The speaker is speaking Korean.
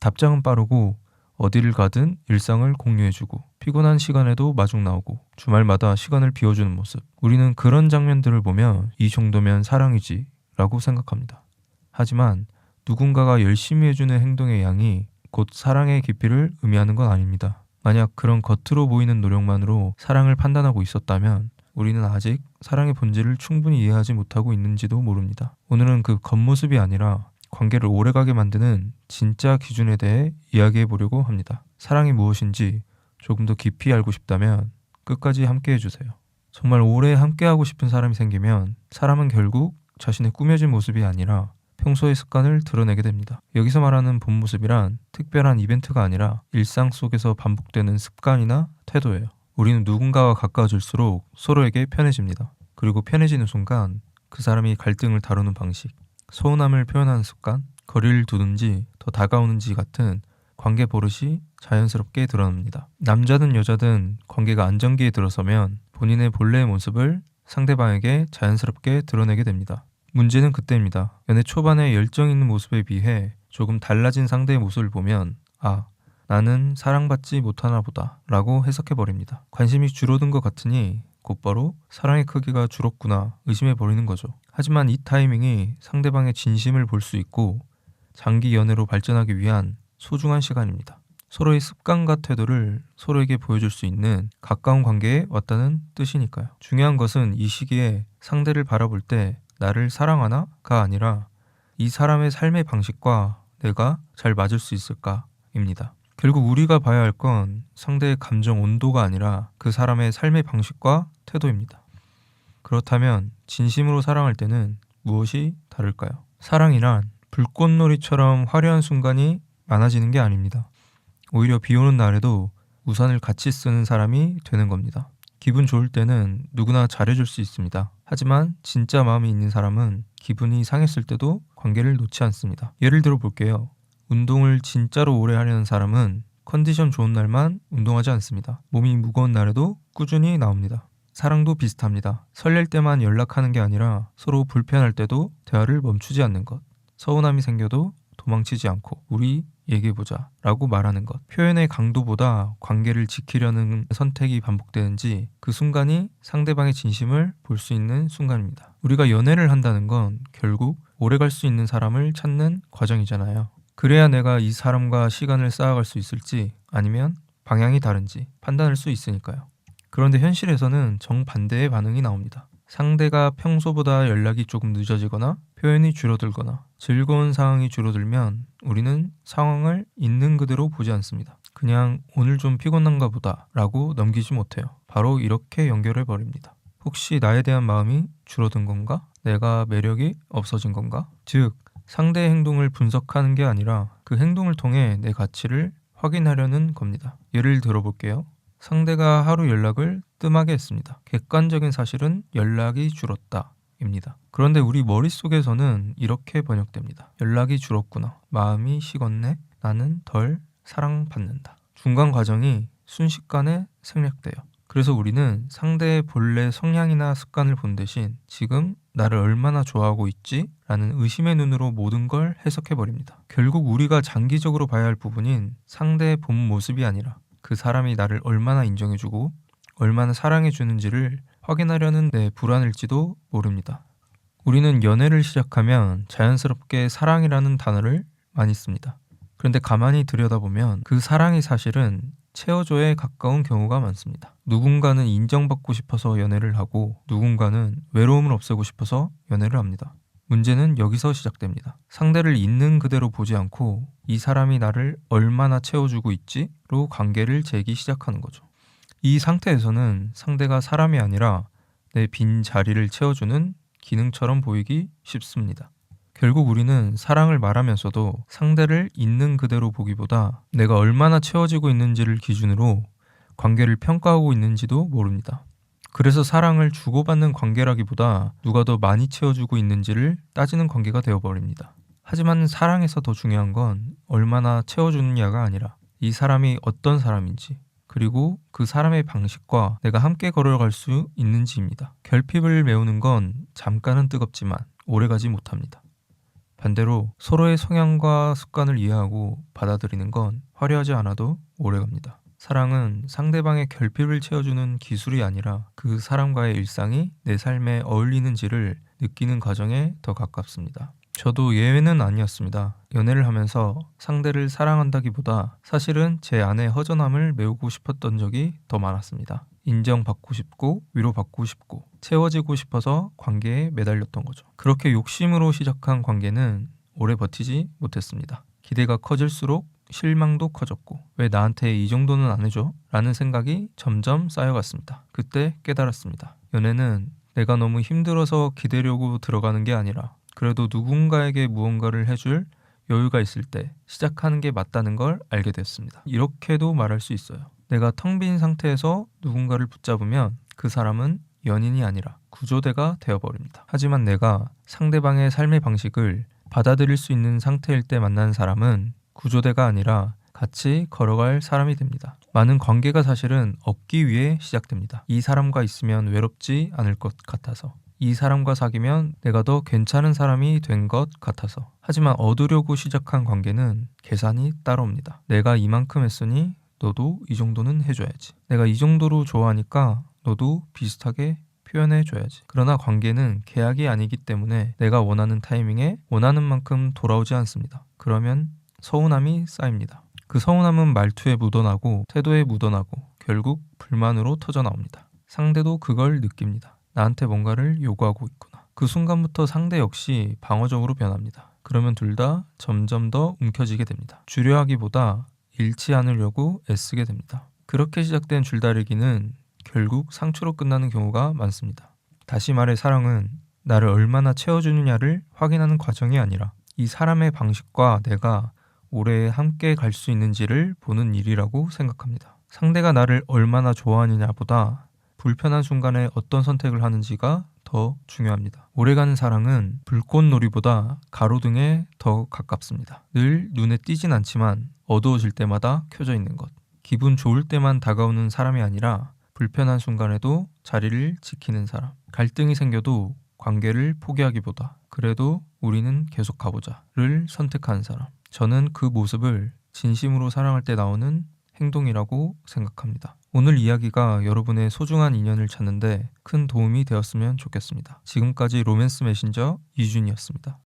답장은 빠르고 어디를 가든 일상을 공유해주고 피곤한 시간에도 마중 나오고 주말마다 시간을 비워주는 모습. 우리는 그런 장면들을 보면 이 정도면 사랑이지 라고 생각합니다. 하지만 누군가가 열심히 해주는 행동의 양이 곧 사랑의 깊이를 의미하는 건 아닙니다. 만약 그런 겉으로 보이는 노력만으로 사랑을 판단하고 있었다면 우리는 아직 사랑의 본질을 충분히 이해하지 못하고 있는지도 모릅니다. 오늘은 그 겉모습이 아니라 관계를 오래가게 만드는 진짜 기준에 대해 이야기해 보려고 합니다. 사랑이 무엇인지 조금 더 깊이 알고 싶다면 끝까지 함께 해주세요. 정말 오래 함께하고 싶은 사람이 생기면 사람은 결국 자신의 꾸며진 모습이 아니라 평소의 습관을 드러내게 됩니다. 여기서 말하는 본 모습이란 특별한 이벤트가 아니라 일상 속에서 반복되는 습관이나 태도예요. 우리는 누군가와 가까워질수록 서로에게 편해집니다. 그리고 편해지는 순간 그 사람이 갈등을 다루는 방식, 서운함을 표현하는 습관, 거리를 두든지 더 다가오는지 같은 관계 버릇이 자연스럽게 드러납니다. 남자든 여자든 관계가 안정기에 들어서면 본인의 본래의 모습을 상대방에게 자연스럽게 드러내게 됩니다. 문제는 그때입니다. 연애 초반에 열정 있는 모습에 비해 조금 달라진 상대의 모습을 보면 나는 사랑받지 못하나 보다 라고 해석해버립니다. 관심이 줄어든 것 같으니 곧바로 사랑의 크기가 줄었구나 의심해버리는 거죠. 하지만 이 타이밍이 상대방의 진심을 볼 수 있고 장기 연애로 발전하기 위한 소중한 시간입니다. 서로의 습관과 태도를 서로에게 보여줄 수 있는 가까운 관계에 왔다는 뜻이니까요. 중요한 것은 이 시기에 상대를 바라볼 때 나를 사랑하나가 아니라 이 사람의 삶의 방식과 내가 잘 맞을 수 있을까입니다. 결국 우리가 봐야 할 건 상대의 감정 온도가 아니라 그 사람의 삶의 방식과 태도입니다. 그렇다면 진심으로 사랑할 때는 무엇이 다를까요? 사랑이란 불꽃놀이처럼 화려한 순간이 많아지는 게 아닙니다. 오히려 비 오는 날에도 우산을 같이 쓰는 사람이 되는 겁니다. 기분 좋을 때는 누구나 잘해줄 수 있습니다. 하지만 진짜 마음이 있는 사람은 기분이 상했을 때도 관계를 놓지 않습니다. 예를 들어 볼게요. 운동을 진짜로 오래 하려는 사람은 컨디션 좋은 날만 운동하지 않습니다. 몸이 무거운 날에도 꾸준히 나옵니다. 사랑도 비슷합니다. 설렐 때만 연락하는 게 아니라 서로 불편할 때도 대화를 멈추지 않는 것. 서운함이 생겨도 도망치지 않고 우리 얘기해보자 라고 말하는 것. 표현의 강도보다 관계를 지키려는 선택이 반복되는지 그 순간이 상대방의 진심을 볼 수 있는 순간입니다. 우리가 연애를 한다는 건 결국 오래 갈 수 있는 사람을 찾는 과정이잖아요. 그래야 내가 이 사람과 시간을 쌓아갈 수 있을지 아니면 방향이 다른지 판단할 수 있으니까요. 그런데 현실에서는 정반대의 반응이 나옵니다. 상대가 평소보다 연락이 조금 늦어지거나 표현이 줄어들거나 즐거운 상황이 줄어들면 우리는 상황을 있는 그대로 보지 않습니다. 그냥 오늘 좀 피곤한가 보다 라고 넘기지 못해요. 바로 이렇게 연결해 버립니다. 혹시 나에 대한 마음이 줄어든 건가? 내가 매력이 없어진 건가? 즉 상대의 행동을 분석하는 게 아니라 그 행동을 통해 내 가치를 확인하려는 겁니다. 예를 들어볼게요. 상대가 하루 연락을 뜸하게 했습니다. 객관적인 사실은 연락이 줄었다 입니다. 그런데 우리 머릿속에서는 이렇게 번역됩니다. 연락이 줄었구나. 마음이 식었네. 나는 덜 사랑받는다. 중간 과정이 순식간에 생략돼요. 그래서 우리는 상대의 본래 성향이나 습관을 본 대신 지금 나를 얼마나 좋아하고 있지? 라는 의심의 눈으로 모든 걸 해석해버립니다. 결국 우리가 장기적으로 봐야 할 부분인 상대의 본 모습이 아니라 그 사람이 나를 얼마나 인정해주고 얼마나 사랑해주는지를 확인하려는 내 불안일지도 모릅니다. 우리는 연애를 시작하면 자연스럽게 사랑이라는 단어를 많이 씁니다. 그런데 가만히 들여다보면 그 사랑이 사실은 채워줘에 가까운 경우가 많습니다. 누군가는 인정받고 싶어서 연애를 하고 누군가는 외로움을 없애고 싶어서 연애를 합니다. 문제는 여기서 시작됩니다. 상대를 있는 그대로 보지 않고 이 사람이 나를 얼마나 채워주고 있지로 관계를 재기 시작하는 거죠. 이 상태에서는 상대가 사람이 아니라 내 빈 자리를 채워주는 기능처럼 보이기 쉽습니다. 결국 우리는 사랑을 말하면서도 상대를 있는 그대로 보기보다 내가 얼마나 채워지고 있는지를 기준으로 관계를 평가하고 있는지도 모릅니다. 그래서 사랑을 주고받는 관계라기보다 누가 더 많이 채워주고 있는지를 따지는 관계가 되어버립니다. 하지만 사랑에서 더 중요한 건 얼마나 채워주느냐가 아니라 이 사람이 어떤 사람인지 그리고 그 사람의 방식과 내가 함께 걸어갈 수 있는지입니다. 결핍을 메우는 건 잠깐은 뜨겁지만 오래가지 못합니다. 반대로 서로의 성향과 습관을 이해하고 받아들이는 건 화려하지 않아도 오래갑니다. 사랑은 상대방의 결핍을 채워주는 기술이 아니라 그 사람과의 일상이 내 삶에 어울리는지를 느끼는 과정에 더 가깝습니다. 저도 예외는 아니었습니다. 연애를 하면서 상대를 사랑한다기보다 사실은 제 안의 허전함을 메우고 싶었던 적이 더 많았습니다. 인정받고 싶고 위로받고 싶고 채워지고 싶어서 관계에 매달렸던 거죠. 그렇게 욕심으로 시작한 관계는 오래 버티지 못했습니다. 기대가 커질수록 실망도 커졌고 왜 나한테 이 정도는 안 해줘? 라는 생각이 점점 쌓여갔습니다. 그때 깨달았습니다. 연애는 내가 너무 힘들어서 기대려고 들어가는 게 아니라 그래도 누군가에게 무언가를 해줄 여유가 있을 때 시작하는 게 맞다는 걸 알게 됐습니다. 이렇게도 말할 수 있어요. 내가 텅 빈 상태에서 누군가를 붙잡으면 그 사람은 연인이 아니라 구조대가 되어버립니다. 하지만 내가 상대방의 삶의 방식을 받아들일 수 있는 상태일 때 만난 사람은 구조대가 아니라 같이 걸어갈 사람이 됩니다. 많은 관계가 사실은 얻기 위해 시작됩니다. 이 사람과 있으면 외롭지 않을 것 같아서, 이 사람과 사귀면 내가 더 괜찮은 사람이 된 것 같아서. 하지만 얻으려고 시작한 관계는 계산이 따라옵니다. 내가 이만큼 했으니 너도 이 정도는 해줘야지. 내가 이 정도로 좋아하니까 너도 비슷하게 표현해줘야지. 그러나 관계는 계약이 아니기 때문에 내가 원하는 타이밍에 원하는 만큼 돌아오지 않습니다. 그러면 서운함이 쌓입니다. 그 서운함은 말투에 묻어나고 태도에 묻어나고 결국 불만으로 터져나옵니다. 상대도 그걸 느낍니다. 나한테 뭔가를 요구하고 있구나. 그 순간부터 상대 역시 방어적으로 변합니다. 그러면 둘 다 점점 더 움켜쥐게 됩니다. 주려 하기보다 잃지 않으려고 애쓰게 됩니다. 그렇게 시작된 줄다리기는 결국 상처로 끝나는 경우가 많습니다. 다시 말해 사랑은 나를 얼마나 채워주느냐를 확인하는 과정이 아니라 이 사람의 방식과 내가 오래 함께 갈 수 있는지를 보는 일이라고 생각합니다. 상대가 나를 얼마나 좋아하느냐보다 불편한 순간에 어떤 선택을 하는지가 더 중요합니다. 오래가는 사랑은 불꽃놀이보다 가로등에 더 가깝습니다. 늘 눈에 띄진 않지만 어두워질 때마다 켜져 있는 것. 기분 좋을 때만 다가오는 사람이 아니라 불편한 순간에도 자리를 지키는 사람. 갈등이 생겨도 관계를 포기하기보다 그래도 우리는 계속 가보자를 선택하는 사람. 저는 그 모습을 진심으로 사랑할 때 나오는 행동이라고 생각합니다. 오늘 이야기가 여러분의 소중한 인연을 찾는데 큰 도움이 되었으면 좋겠습니다. 지금까지 로맨스 메신저 이준이었습니다.